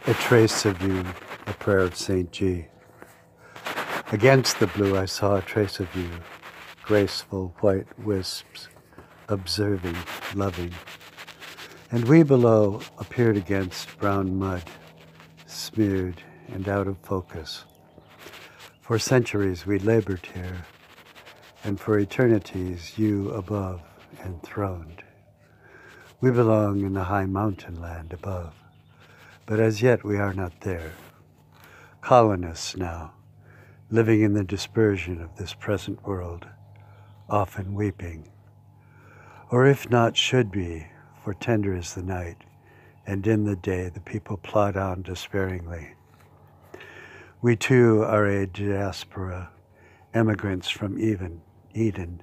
A trace of you, a prayer of St. G. Against the blue I saw a trace of you, graceful white wisps, observing, loving. And we below appeared against brown mud, smeared and out of focus. For centuries we labored here, and for eternities you above enthroned. We belong in the high mountain land above, but as yet we are not there. Colonists now, living in the dispersion of this present world, often weeping. Or if not, should be, for tender is the night, and in the day the people plod on despairingly. We too are a diaspora, emigrants from Eden.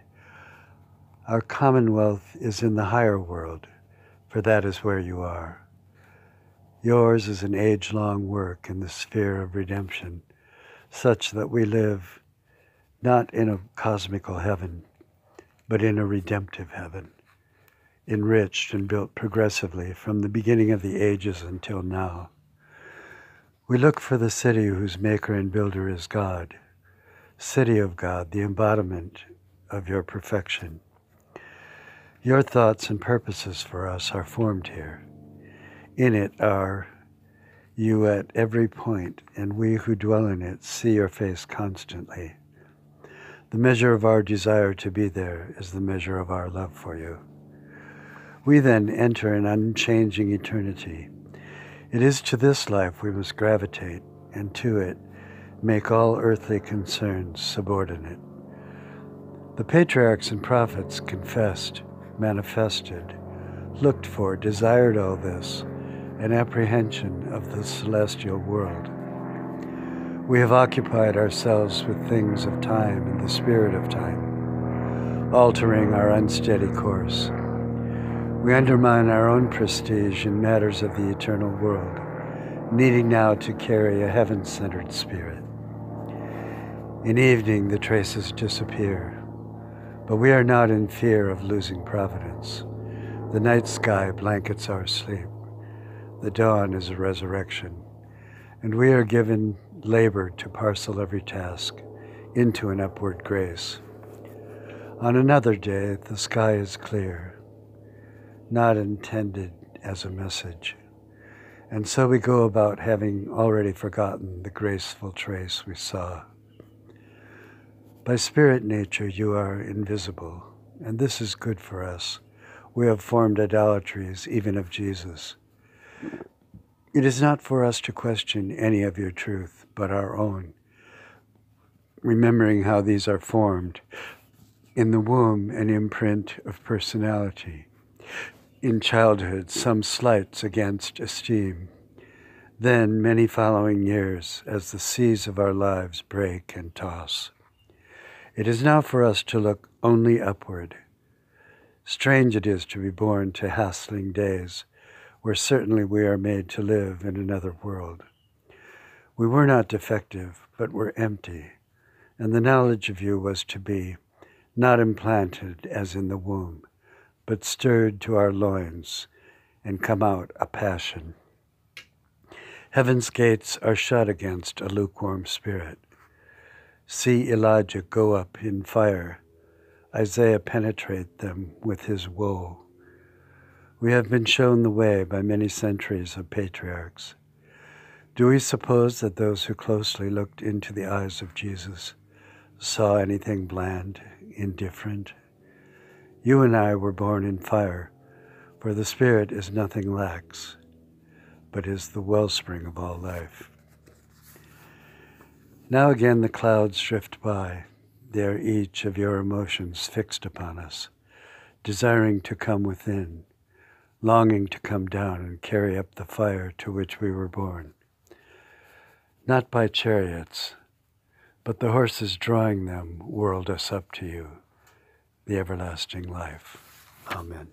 Our commonwealth is in the higher world, for that is where you are. Yours is an age-long work in the sphere of redemption, such that we live not in a cosmical heaven, but in a redemptive heaven, enriched and built progressively from the beginning of the ages until now. We look for the city whose maker and builder is God, city of God, the embodiment of your perfection. Your thoughts and purposes for us are formed here. In it are you at every point, and we who dwell in it see your face constantly. The measure of our desire to be there is the measure of our love for you. We then enter an unchanging eternity. It is to this life we must gravitate, and to it make all earthly concerns subordinate. The patriarchs and prophets confessed, manifested, looked for, desired all this, an apprehension of the celestial world. We have occupied ourselves with things of time and the spirit of time, altering our unsteady course. We undermine our own prestige in matters of the eternal world, needing now to carry a heaven-centered spirit. In evening, the traces disappear, but we are not in fear of losing providence. The night sky blankets our sleep. The dawn is a resurrection, and we are given labor to parcel every task into an upward grace. On another day, the sky is clear, not intended as a message, and so we go about having already forgotten the graceful trace we saw. By spirit nature, you are invisible, and this is good for us. We have formed idolatries, even of Jesus. It is not for us to question any of your truth, but our own, remembering how these are formed. In the womb, an imprint of personality. In childhood, some slights against esteem. Then, many following years, as the seas of our lives break and toss. It is now for us to look only upward. Strange it is to be born to hassling days, where certainly we are made to live in another world. We were not defective, but were empty, and the knowledge of you was to be, not implanted as in the womb, but stirred to our loins, and come out a passion. Heaven's gates are shut against a lukewarm spirit. See Elijah go up in fire, Isaiah penetrate them with his woe. We have been shown the way by many centuries of patriarchs. Do we suppose that those who closely looked into the eyes of Jesus saw anything bland, indifferent? You and I were born in fire, for the Spirit is nothing lax, but is the wellspring of all life. Now again the clouds drift by. They are each of your emotions fixed upon us, desiring to come within, longing to come down and carry up the fire to which we were born. Not by chariots, but the horses drawing them whirled us up to you, the everlasting life. Amen.